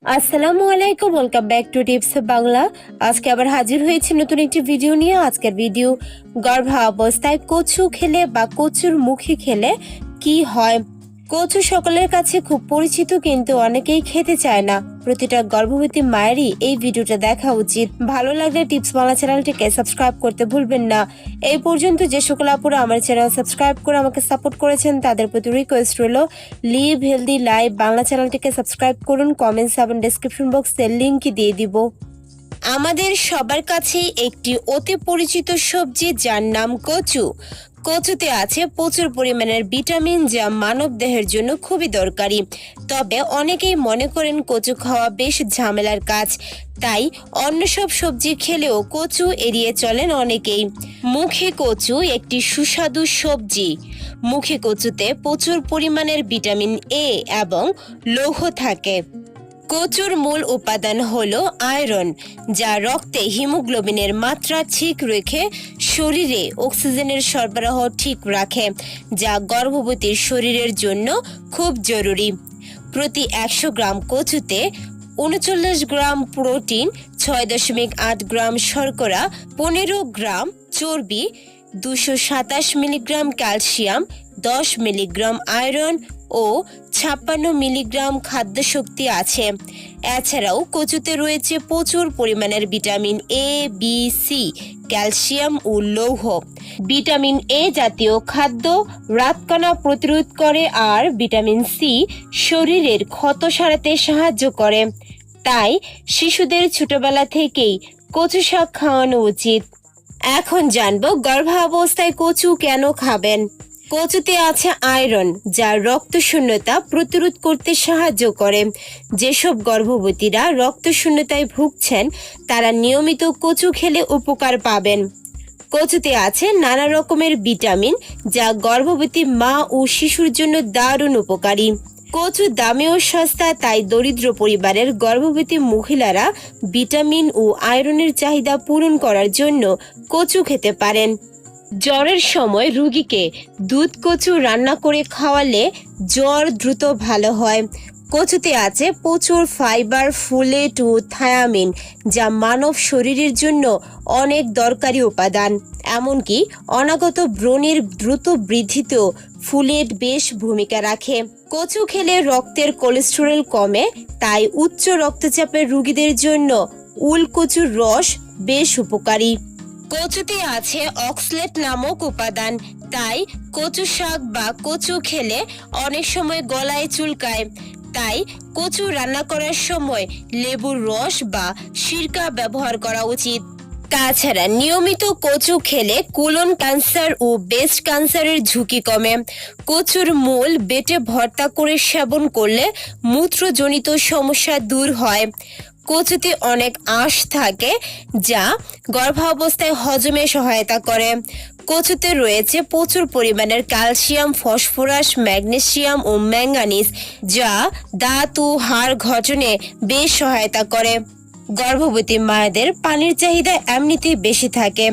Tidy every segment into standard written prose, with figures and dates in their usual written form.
আসসালামু আলাইকুম, welcome back to tips Bangla. আজকে আবার হাজির হয়েছি নতুন একটি ভিডিও নিয়ে। আজকের ভিডিও গর্ভাবস্থায় কচু খেলে বা কচুর মুখে খেলে কি হয়। কচু সকলের কাছে খুব পরিচিত, কিন্তু অনেকেই খেতে চায় না। প্রতিটা গর্ভবতী মায়েরই এই ভিডিওটা দেখা উচিত। ভালো লাগলে টিপস বাংলা চ্যানেলটিকে সাবস্ক্রাইব করতে ভুলবেন না। এই পর্যন্ত যে সকল আপুরা আমার চ্যানেল সাবস্ক্রাইব করে আমাকে সাপোর্ট করেছেন তাদের প্রতি রিকোয়েস্ট রইল, লিভ হেলদি লাইফ বাংলা চ্যানেলটিকে সাবস্ক্রাইব করুন। কমেন্টস এবং ডেসক্রিপশন বক্সে লিংক দিয়ে দিব। আমাদের সবার কাছেই একটি অতি পরিচিত সবজি, যার নাম কচু। কচুতে আছে প্রচুর পরিমাণের ভিটামিন, যা মানব দেহের জন্য খুবই দরকারি। তবে অনেকেই মনে করেন কচু খাওয়া বেশ ঝামেলার কাজ, তাই অন্য সব সবজি খেলেও কচু এড়িয়ে চলেন অনেকেই। মুখে কচু একটি সুস্বাদু সবজি। মুখে কচুতে প্রচুর পরিমাণের ভিটামিন এ এবং লৌহ থাকে। কচুর মূল উপাদান হলো আয়রন, যা রক্তে হিমোগ্লোবিনের মাত্রা ঠিক রেখে শরীরে অক্সিজেনের সরবরাহ ঠিক রাখে, যা গর্ভবতীর শরীরের জন্য খুব জরুরি। প্রতি 100 গ্রাম কচুতে 39 গ্রাম প্রোটিন, 6.8 গ্রাম শর্করা, 15 গ্রাম চর্বি, 227 মিলিগ্রাম ক্যালসিয়াম, 10 মিলিগ্রাম আয়রন ও 56 মিলিগ্রাম খাদ্য শক্তি আছে। এছাড়াও কচুতে রয়েছে প্রচুর পরিমাণের vitamin A, B, C, calcium ও লৌহ। ভিটামিন এ জাতীয় খাদ্য রাতকানা প্রতিরোধ করে, আর ভিটামিন সি শরীরের ক্ষত সারাতে সাহায্য করে। তাই শিশুদের ছোটবেলা থেকেই কচু শাক খাওয়ানো উচিত। এখন জানবো গর্ভাবস্থায় কচু কেন খাবেন। কচুতে আছে আয়রন, যা রক্তশূন্যতা প্রতিরোধ করতে সাহায্য করে। যেসব গর্ভবতীরা রক্তশূন্যতায় ভুগছেন তারা নিয়মিত কচু খেলে উপকার পাবেন। কচুতে আছে নানা রকমের ভিটামিন, যা গর্ভবতী মা ও শিশুর জন্য দারুণ উপকারী। কচু দামেও সস্তা, তাই দরিদ্র পরিবারের গর্ভবতী মহিলারা ভিটামিন ও আয়রনের চাহিদা পূরণ করার জন্য কচু খেতে পারেন। জ্বরের সময় রোগীকে দুধ কচু রান্না করে খাওয়ালে জ্বর দ্রুত ভালো হয়। কচুতে আছে প্রচুর ফাইবার, ফোলেট ও থায়ামিন, যা মানব শরীরের জন্য অনেক দরকারি উপাদান। এমনকি অনাগত ব্রণের দ্রুত বৃদ্ধিতেও ফোলেট বেশ ভূমিকা রাখে। কচু খেলে রক্তের কোলেস্টেরল কমে, তাই উচ্চ রক্তচাপের রোগীদের জন্য উলকচুর রস বেশ উপকারী। কচুতে আছে অক্সলেট নামক উপাদান, তাই কচু শাক বা কচু খেলে অনেক সময় গলায় চুলকায়। তাই কচু রান্না করার সময় লেবুর রস বা সিরকা ব্যবহার করা উচিত। তাছাড়া নিয়মিত কচু খেলে কোলন ক্যান্সার ও ব্রেস্ট ক্যান্সারের ঝুঁকি কমে। কচুর মূল বেটে ভর্তা করে সেবন করলে মূত্রজনিত সমস্যা দূর হয়। কচুতে অনেক আঁশ থাকে, যা গর্ভাবস্থায় হজমে সহায়তা করে। কচুতে রয়েছে প্রচুর পরিমাণের ক্যালসিয়াম, ফসফরাস, ম্যাগনেসিয়াম ও ম্যাঙ্গানিজ, যা দাঁত ও হাড় গঠনে বেশ সহায়তা করে। গর্ভবতী মায়েদের পানির চাহিদা এমনিতেই বেশি থাকে।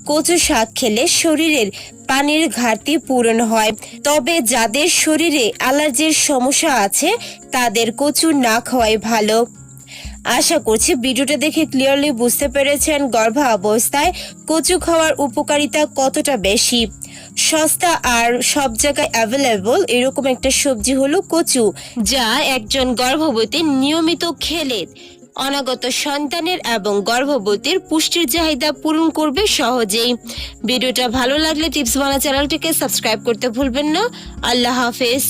কচু শাক খেলে শরীরের পানির ঘাটতি পূরণ হয়। তবে যাদের শরীরে অ্যালার্জির সমস্যা আছে তাদের কচু না খাওয়াই ভালো। আশা করছি ভিডিওটা দেখে ক্লিয়ারলি বুঝতে পেরেছেন গর্ভাবস্থায় কচু খাওয়ার উপকারিতা কতটা বেশি। সস্তা আর সব জায়গায় অ্যাভেলেবল এরকম একটা সবজি হলো কচু, যা একজন গর্ভবতী নিয়মিত খেলে অনাগত সন্তানের এবং গর্ভবতীর পুষ্টির চাহিদা পূরণ করবে সহজেই। ভিডিওটা ভালো লাগলে টিপস বাংলা চ্যানেলটিকে সাবস্ক্রাইব করতে ভুলবেন না। আল্লাহ হাফেজ।